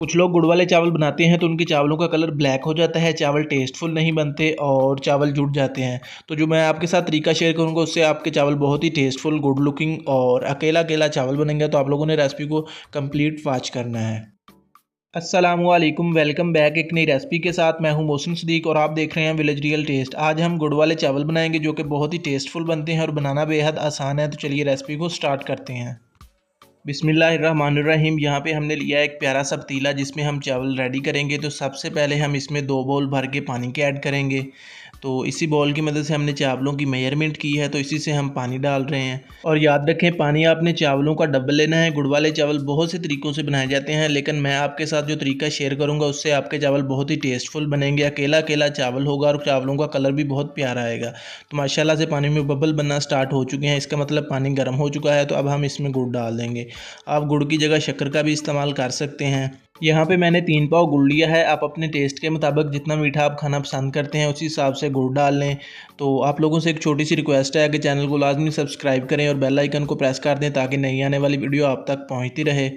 कुछ लोग गुड़ वाले चावल बनाते हैं तो उनके चावलों का कलर ब्लैक हो जाता है, चावल टेस्टफुल नहीं बनते और चावल जुड़ जाते हैं। तो जो मैं आपके साथ तरीका शेयर करूंगा उससे आपके चावल बहुत ही टेस्टफुल, गुड लुकिंग और अकेला अकेला चावल बनेंगे। तो आप लोगों ने रेसिपी को कंप्लीट वॉच करना है। अस्सलामुअलैकुम, वेलकम बैक एक नई रेसिपी के साथ। मैं हूं मोहसिन सदीक और आप देख रहे हैं विलेज रियल टेस्ट। आज हम गुड़ वाले चावल बनाएंगे जो कि बहुत ही टेस्टफुल बनते हैं और बनाना बेहद आसान है। तो चलिए रेसिपी को स्टार्ट करते हैं। बिस्मिल्लाहिर्रहमानिर्रहीम। यहाँ पे हमने लिया एक प्यारा सा पतीला जिसमें हम चावल रेडी करेंगे। तो सबसे पहले हम इसमें 2 बाउल भर के पानी के ऐड करेंगे। तो इसी बाउल की मदद से हमने चावलों की मेजरमेंट की है, तो इसी से हम पानी डाल रहे हैं। और याद रखें, पानी आपने चावलों का डबल लेना है। गुड़ वाले चावल बहुत से तरीक़ों से बनाए जाते हैं, लेकिन मैं आपके साथ जो तरीका शेयर करूँगा उससे आपके चावल बहुत ही टेस्टफुल बनेंगे। अकेला अकेला चावल होगा और चावलों का कलर भी बहुत प्यारा आएगा। तो माशाल्लाह से पानी में बबल बनना स्टार्ट हो चुके हैं, इसका मतलब पानी गर्म हो चुका है। तो अब हम इसमें गुड़ डाल देंगे। आप गुड़ की जगह शक्कर का भी इस्तेमाल कर सकते हैं। यहाँ पे मैंने 3 पाव गुड़ लिया है। आप अपने टेस्ट के मुताबिक जितना मीठा आप खाना पसंद करते हैं उसी हिसाब से गुड़ डाल लें। तो आप लोगों से एक छोटी सी रिक्वेस्ट है कि चैनल को लाजमी सब्सक्राइब करें और बेल आइकन को प्रेस कर दें ताकि नई आने वाली वीडियो आप तक पहुँचती रहे।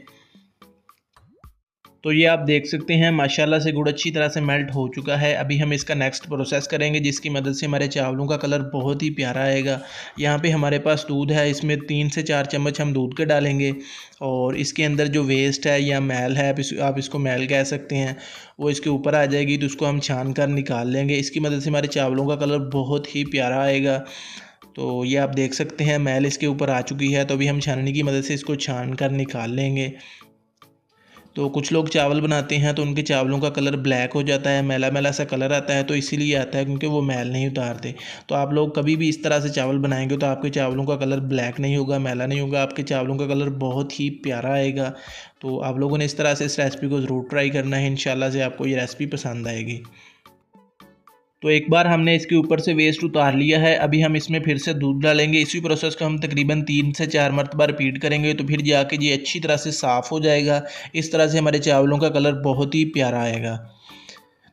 तो ये आप देख सकते हैं माशाल्लाह से गुड़ अच्छी तरह से मेल्ट हो चुका है। अभी हम इसका नेक्स्ट प्रोसेस करेंगे जिसकी मदद से हमारे चावलों का कलर बहुत ही प्यारा आएगा। यहाँ पे हमारे पास दूध है, इसमें 3 से 4 चम्मच हम दूध के डालेंगे। और इसके अंदर जो वेस्ट है या मैल है, आप इसको मैल कह सकते हैं, वो इसके ऊपर आ जाएगी। तो उसको हम छान कर निकाल लेंगे। इसकी मदद से हमारे चावलों का कलर बहुत ही प्यारा आएगा। तो ये आप देख सकते हैं मैल इसके ऊपर आ चुकी है। तो अभी हम छाननी की मदद से इसको छान कर निकाल लेंगे। तो कुछ लोग चावल बनाते हैं तो उनके चावलों का कलर ब्लैक हो जाता है, मैला मैला सा कलर आता है। तो इसीलिए आता है क्योंकि वो मैल नहीं उतारते। तो आप लोग कभी भी इस तरह से चावल बनाएंगे तो आपके चावलों का कलर ब्लैक नहीं होगा, मैला नहीं होगा, आपके चावलों का कलर बहुत ही प्यारा आएगा। तो आप लोगों ने इस तरह से इस रेसिपी को ज़रूर ट्राई करना है, इंशाल्लाह से आपको ये रेसिपी पसंद आएगी। तो एक बार हमने इसके ऊपर से वेस्ट उतार लिया है। अभी हम इसमें फिर से दूध डालेंगे। इसी प्रोसेस को हम तकरीबन 3 से 4 मरतबा रिपीट करेंगे तो फिर जाके ये अच्छी तरह से साफ़ हो जाएगा। इस तरह से हमारे चावलों का कलर बहुत ही प्यारा आएगा।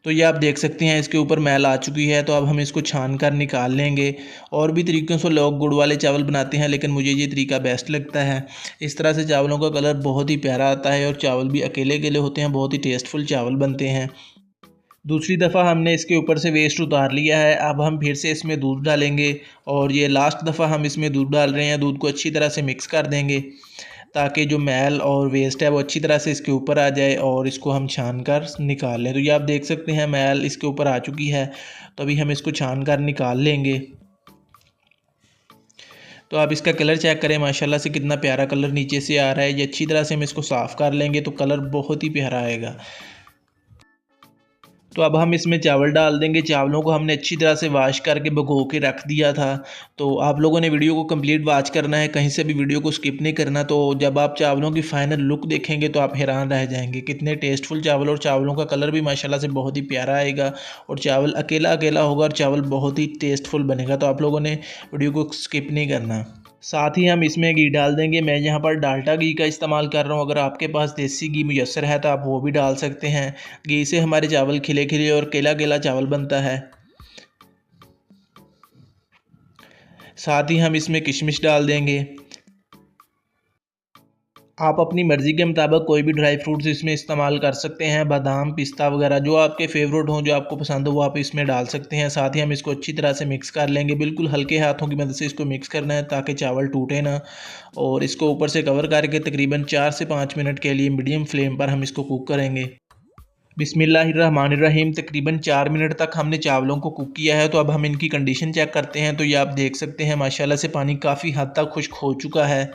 तो ये आप देख सकते हैं इसके ऊपर मैल आ चुकी है। तो अब हम इसको छान कर निकाल लेंगे। और भी तरीक़ों से लोग गुड़ वाले चावल बनाते हैं, लेकिन मुझे ये तरीका बेस्ट लगता है। इस तरह से चावलों का कलर बहुत ही प्यारा आता है और चावल भी अकेले अकेले होते हैं, बहुत ही टेस्टफुल चावल बनते हैं। दूसरी दफ़ा हमने इसके ऊपर से वेस्ट उतार लिया है। अब हम फिर से इसमें दूध डालेंगे और ये लास्ट दफ़ा हम इसमें दूध डाल रहे हैं। दूध को अच्छी तरह से मिक्स कर देंगे ताकि जो मैल और वेस्ट है वो अच्छी तरह से इसके ऊपर आ जाए और इसको हम छान कर निकाल लें। तो ये आप देख सकते हैं मैल इसके ऊपर आ चुकी है। तो अभी हम इसको छान कर निकाल लेंगे। तो आप इसका कलर चेक करें, माशाल्लाह से कितना प्यारा कलर नीचे से आ रहा है। ये अच्छी तरह से हम इसको साफ़ कर लेंगे तो कलर बहुत ही प्यारा आएगा। तो अब हम इसमें चावल डाल देंगे। चावलों को हमने अच्छी तरह से वॉश करके भिगो के रख दिया था। तो आप लोगों ने वीडियो को कंप्लीट वॉच करना है, कहीं से भी वीडियो को स्किप नहीं करना। तो जब आप चावलों की फ़ाइनल लुक देखेंगे तो आप हैरान रह जाएंगे कितने टेस्टफुल चावल, और चावलों का कलर भी माशाल्लाह से बहुत ही प्यारा आएगा। और चावल अकेला अकेला होगा और चावल बहुत ही टेस्टफुल बनेगा। तो आप लोगों ने वीडियो को स्किप नहीं करना। साथ ही हम इसमें घी डाल देंगे। मैं यहाँ पर डाल्डा घी का इस्तेमाल कर रहा हूँ। अगर आपके पास देसी घी मुयस्सर है तो आप वो भी डाल सकते हैं। घी से हमारे चावल खिले खिले और केला केला चावल बनता है। साथ ही हम इसमें किशमिश डाल देंगे। आप अपनी मर्ज़ी के मुताबिक कोई भी ड्राई फ्रूट्स इसमें इस्तेमाल कर सकते हैं, बादाम, पिस्ता वगैरह जो आपके फेवरेट हों, जो आपको पसंद हो वो आप इसमें डाल सकते हैं। साथ ही हम इसको अच्छी तरह से मिक्स कर लेंगे। बिल्कुल हल्के हाथों की मदद से इसको मिक्स करना है ताकि चावल टूटे ना। और इसको ऊपर से कवर करके तकरीबन 4 से 5 मिनट के लिए मीडियम फ्लेम पर हम इसको कुक करेंगे। बिस्मिल्लाहिर्रहमानिर्रहीम। तकरीबन 4 मिनट तक हमने चावलों को कुक किया है। तो अब हम इनकी कंडीशन चेक करते हैं। तो ये आप देख सकते हैं माशाल्लाह से पानी काफ़ी हद तक खुश्क हो चुका है।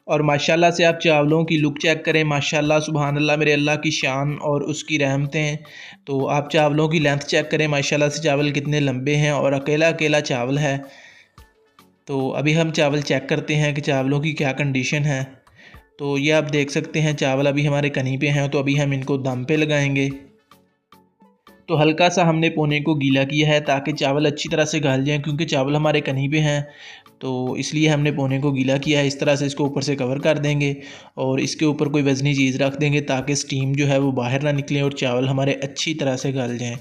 और माशाल्लाह से आप चावलों की लुक चेक करें, माशाल्लाह सुभान अल्लाह, मेरे अल्लाह की शान और उसकी रहमतें। तो आप चावलों की लेंथ चेक करें, माशाल्लाह से चावल कितने लंबे हैं और अकेला अकेला चावल है। तो अभी हम चावल चेक करते हैं कि चावलों की क्या कंडीशन है। तो ये आप देख सकते हैं चावल अभी हमारे कनी पे हैं। तो अभी हम इनको दम पे लगाएंगे। तो हल्का सा हमने पोने को गीला किया है ताकि चावल अच्छी तरह से गल जाएँ, क्योंकि चावल हमारे कनी पे हैं। तो इसलिए हमने पोने को गीला किया है। इस तरह से इसको ऊपर से कवर कर देंगे और इसके ऊपर कोई वज़नी चीज़ रख देंगे ताकि स्टीम जो है वो बाहर ना निकले और चावल हमारे अच्छी तरह से गल जाएँ।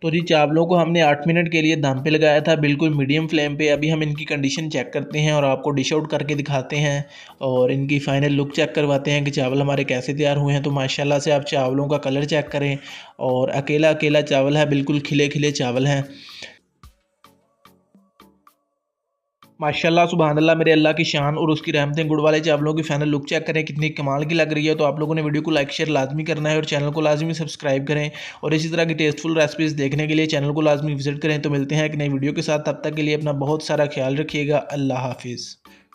तो जी चावलों को हमने 8 मिनट के लिए दम पे लगाया था, बिल्कुल मीडियम फ्लेम पे। अभी हम इनकी कंडीशन चेक करते हैं और आपको डिश आउट करके दिखाते हैं और इनकी फ़ाइनल लुक चेक करवाते हैं कि चावल हमारे कैसे तैयार हुए हैं। तो माशाल्लाह से आप चावलों का कलर चेक करें और अकेला अकेला चावल है, बिल्कुल खिले खिले चावल हैं। माशाल्लाह सुभान अल्लाह, मेरे अल्लाह की शान और उसकी रहमतें। गुड़ वाले चावलों की फाइनल लुक चेक करें कितनी कमाल की लग रही है। तो आप लोगों ने वीडियो को लाइक शेयर लाजमी करना है और चैनल को लाजमी सब्सक्राइब करें और इसी तरह की टेस्टफुल रेसिपीज़ देखने के लिए चैनल को लाजमी विजिट करें। तो मिलते हैं एक नई वीडियो के साथ, तब तक के लिए अपना बहुत सारा ख्याल रखिएगा। अल्लाह हाफिज़।